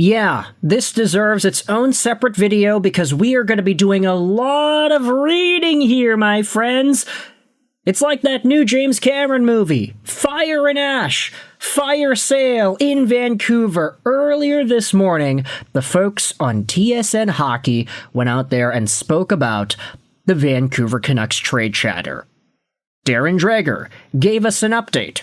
Yeah, this deserves its own separate video because we are going to be doing a lot of reading here, my friends. It's like that new James Cameron movie, Fire and Ash, Fire Sale in Vancouver. Earlier this morning, the folks on TSN Hockey went out there and spoke about the Vancouver Canucks trade chatter. Darren Dreger gave us an update.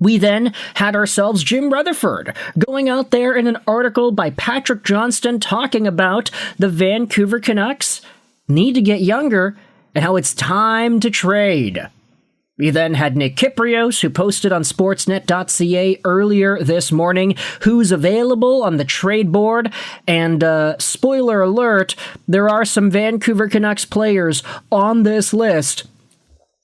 We then had ourselves Jim Rutherford going out there in an article by Patrick Johnston talking about the Vancouver Canucks need to get younger and how it's time to trade. We then had Nick Kypreos, who posted on sportsnet.ca earlier this morning, who's available on the trade board. And spoiler alert, there are some Vancouver Canucks players on this list.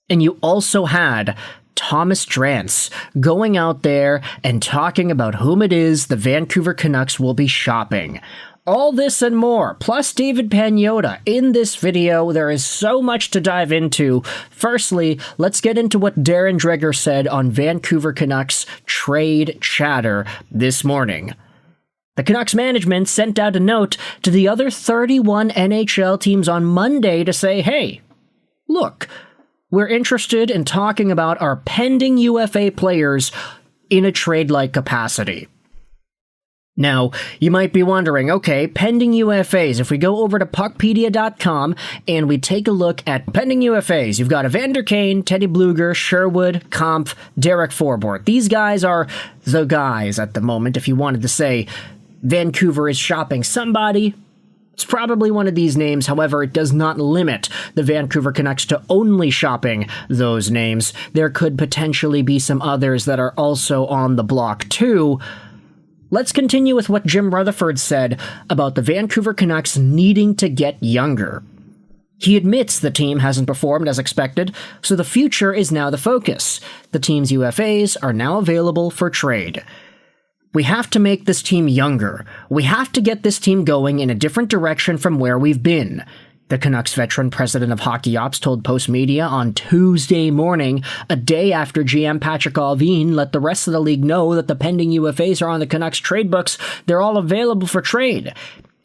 And you also had Thomas Drance going out there and talking about whom it is the Vancouver Canucks will be shopping. All this and more, plus David Pagnotta in this video. There is so much to dive into. Firstly, let's get into what Darren Dreger said on Vancouver Canucks trade chatter this morning. The Canucks management sent out a note to the other 31 NHL teams on Monday to say, hey, look, we're interested in talking about our pending UFA players in a trade-like capacity. Now, you might be wondering, okay, pending UFAs, if we go over to puckpedia.com and we take a look at pending UFAs, you've got Evander, Kane, Teddy Blueger, Sherwood, Kampf, Derek Forbort. These guys are the guys at the moment. If you wanted to say Vancouver is shopping somebody, it's probably one of these names. However, it does not limit the Vancouver Canucks to only shopping those names. There could potentially be some others that are also on the block too. Let's continue with what Jim Rutherford said about the Vancouver Canucks needing to get younger. He admits the team hasn't performed as expected, so the future is now the focus. The team's UFAs are now available for trade. We have to make this team younger. We have to get this team going in a different direction from where we've been. The Canucks veteran president of Hockey Ops told Post Media on Tuesday morning, a day after GM Patrick Allvin let the rest of the league know that the pending UFAs are on the Canucks trade books. They're all available for trade.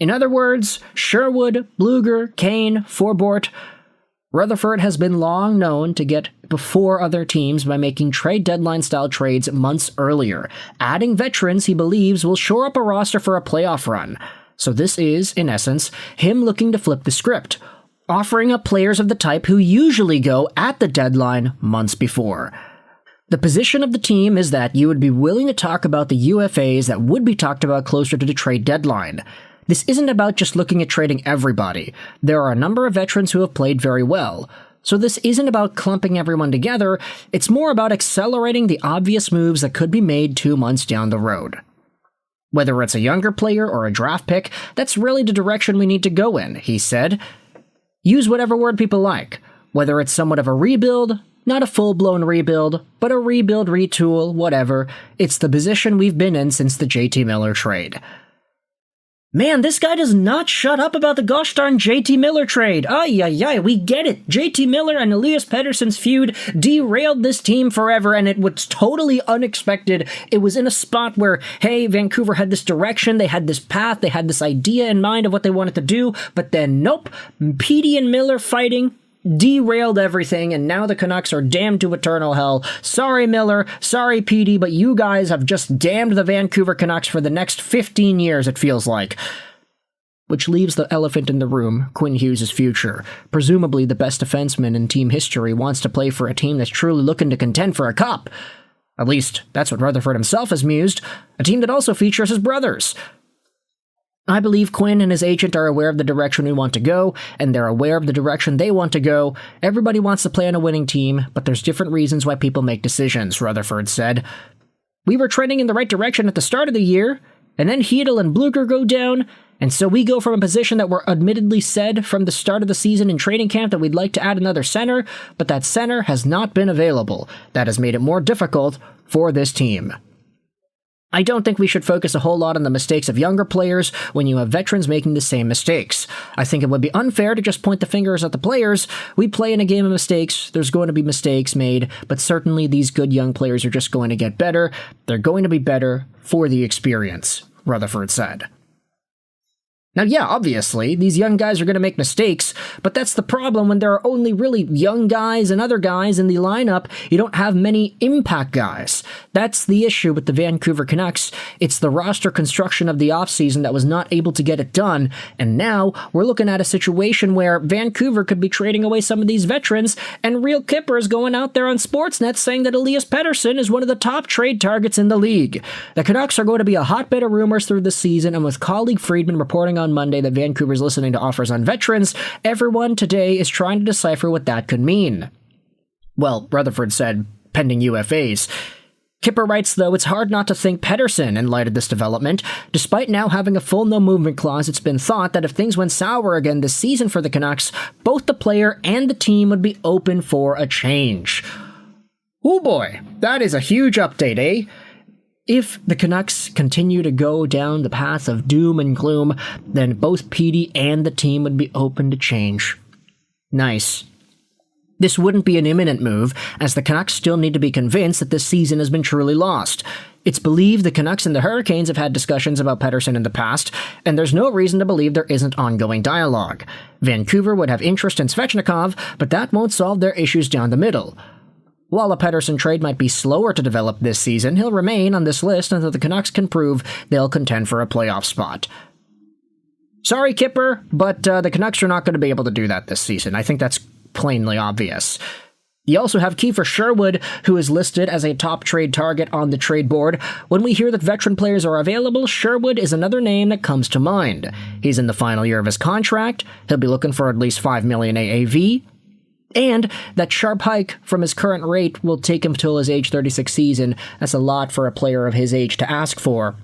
In other words, Sherwood, Blueger, Kane, Forbort. Rutherford has been long known to get before other teams by making trade deadline-style trades months earlier, adding veterans he believes will shore up a roster for a playoff run. So this is, in essence, him looking to flip the script, offering up players of the type who usually go at the deadline months before. The position of the team is that you would be willing to talk about the UFAs that would be talked about closer to the trade deadline. This isn't about just looking at trading everybody. There are a number of veterans who have played very well. So this isn't about clumping everyone together, it's more about accelerating the obvious moves that could be made 2 months down the road. Whether it's a younger player or a draft pick, that's really the direction we need to go in, he said. Use whatever word people like. Whether it's somewhat of a rebuild, not a full-blown rebuild, but a rebuild, retool, whatever. It's the position we've been in since the JT Miller trade. Man, this guy does not shut up about the gosh darn JT Miller trade. Ay, we get it. JT Miller and Elias Pettersson's feud derailed this team forever, and it was totally unexpected. It was in a spot where, hey, Vancouver had this direction, they had this path, they had this idea in mind of what they wanted to do, but then nope, Petey and Miller fighting derailed everything, and now the Canucks are damned to eternal hell. Sorry, Miller. Sorry, Petey, but you guys have just damned the Vancouver Canucks for the next 15 years, it feels like. Which leaves the elephant in the room, Quinn Hughes' future. Presumably the best defenseman in team history wants to play for a team that's truly looking to contend for a cup. At least, that's what Rutherford himself has mused. A team that also features his brothers. I believe Quinn and his agent are aware of the direction we want to go, and they're aware of the direction they want to go. Everybody wants to play on a winning team, but there's different reasons why people make decisions, Rutherford said. We were trending in the right direction at the start of the year, and then Hedl and Blueger go down, and so we go from a position that we're admittedly said from the start of the season in training camp that we'd like to add another center, but that center has not been available. That has made it more difficult for this team. I don't think we should focus a whole lot on the mistakes of younger players when you have veterans making the same mistakes. I think it would be unfair to just point the fingers at the players. We play in a game of mistakes. There's going to be mistakes made, but certainly these good young players are just going to get better. They're going to be better for the experience. Rutherford said. Now, yeah, obviously, these young guys are going to make mistakes, but that's the problem when there are only really young guys and other guys in the lineup. You don't have many impact guys. That's the issue with the Vancouver Canucks. It's the roster construction of the offseason that was not able to get it done, and now we're looking at a situation where Vancouver could be trading away some of these veterans, and real Kiefer is going out there on Sportsnet saying that Elias Pettersson is one of the top trade targets in the league. The Canucks are going to be a hotbed of rumors through the season, and with colleague Friedman reporting on Monday that Vancouver's listening to offers on veterans, everyone today is trying to decipher what that could mean. Well, Rutherford said, pending UFAs. Kiefer writes, though, it's hard not to think Pettersson in light of this development. Despite now having a full no-movement clause, it's been thought that if things went sour again this season for the Canucks, both the player and the team would be open for a change. Oh boy, that is a huge update, eh? If the Canucks continue to go down the path of doom and gloom, then both Petey and the team would be open to change. Nice. This wouldn't be an imminent move, as the Canucks still need to be convinced that this season has been truly lost. It's believed the Canucks and the Hurricanes have had discussions about Pettersson in the past, and there's no reason to believe there isn't ongoing dialogue. Vancouver would have interest in Svechnikov, but that won't solve their issues down the middle. While a Pettersson trade might be slower to develop this season, he'll remain on this list until the Canucks can prove they'll contend for a playoff spot. Sorry, Kiefer, but the Canucks are not going to be able to do that this season. I think that's plainly obvious. You also have Kiefer Sherwood, who is listed as a top trade target on the trade board. When we hear that veteran players are available, Sherwood is another name that comes to mind. He's in the final year of his contract. He'll be looking for at least $5 million AAV. And that sharp hike from his current rate will take him till his age 36 season. That's a lot for a player of his age to ask for.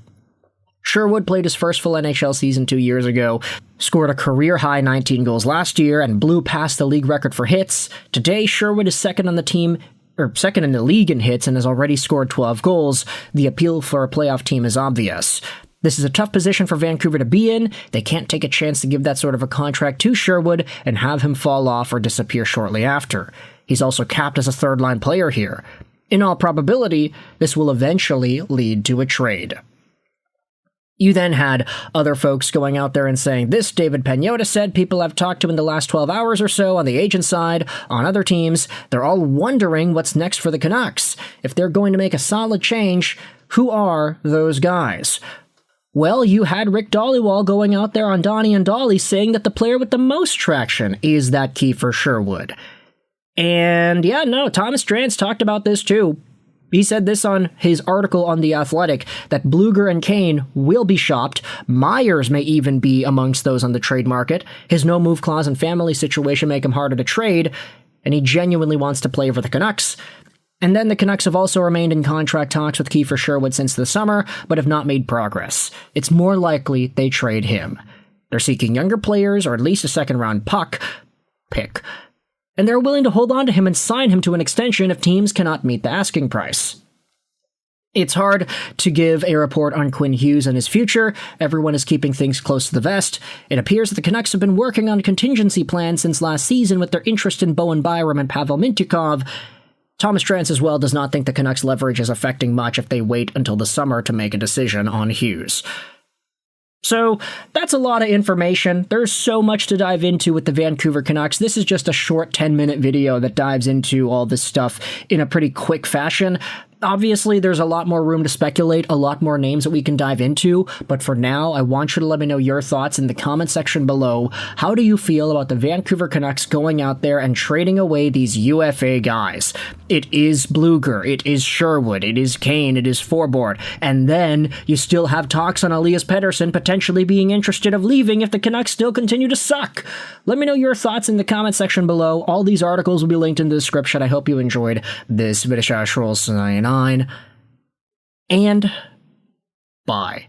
Sherwood played his first full NHL season 2 years ago, scored a career-high 19 goals last year, and blew past the league record for hits. Today, Sherwood is second in the league in hits and has already scored 12 goals. The appeal for a playoff team is obvious. This is a tough position for Vancouver to be in. They can't take a chance to give that sort of a contract to Sherwood and have him fall off or disappear shortly after. He's also capped as a third-line player here. In all probability, this will eventually lead to a trade. You then had other folks going out there and saying, this David Pagnotta said people I've talked to in the last 12 hours or so on the agent side, on other teams, they're all wondering what's next for the Canucks. If they're going to make a solid change, who are those guys? Well, you had Rick Dollywall going out there on Donnie and Dolly saying that the player with the most traction is that Kiefer Sherwood. And yeah, no, Thomas Drance talked about this too. He said this on his article on The Athletic, that Blueger and Kane will be shopped. Myers may even be amongst those on the trade market. His no-move clause and family situation make him harder to trade, and he genuinely wants to play for the Canucks. And then the Canucks have also remained in contract talks with Kiefer Sherwood since the summer, but have not made progress. It's more likely they trade him. They're seeking younger players, or at least a second-round pick. And they're willing to hold on to him and sign him to an extension if teams cannot meet the asking price. It's hard to give a report on Quinn Hughes and his future. Everyone is keeping things close to the vest. It appears that the Canucks have been working on contingency plans since last season with their interest in Bowen Byram and Pavel Mintyukov. Thomas Drance as well does not think the Canucks' leverage is affecting much if they wait until the summer to make a decision on Hughes. So, that's a lot of information. There's so much to dive into with the Vancouver Canucks. This is just a short 10-minute video that dives into all this stuff in a pretty quick fashion. Obviously, there's a lot more room to speculate, a lot more names that we can dive into, but for now, I want you to let me know your thoughts in the comment section below. How do you feel about the Vancouver Canucks going out there and trading away these UFA guys? It is Blueger, it is Sherwood, it is Kane, it is Forbort, and then you still have talks on Elias Pettersson potentially being interested of leaving if the Canucks still continue to suck. Let me know your thoughts in the comment section below. All these articles will be linked in the description. I hope you enjoyed this video. And bye.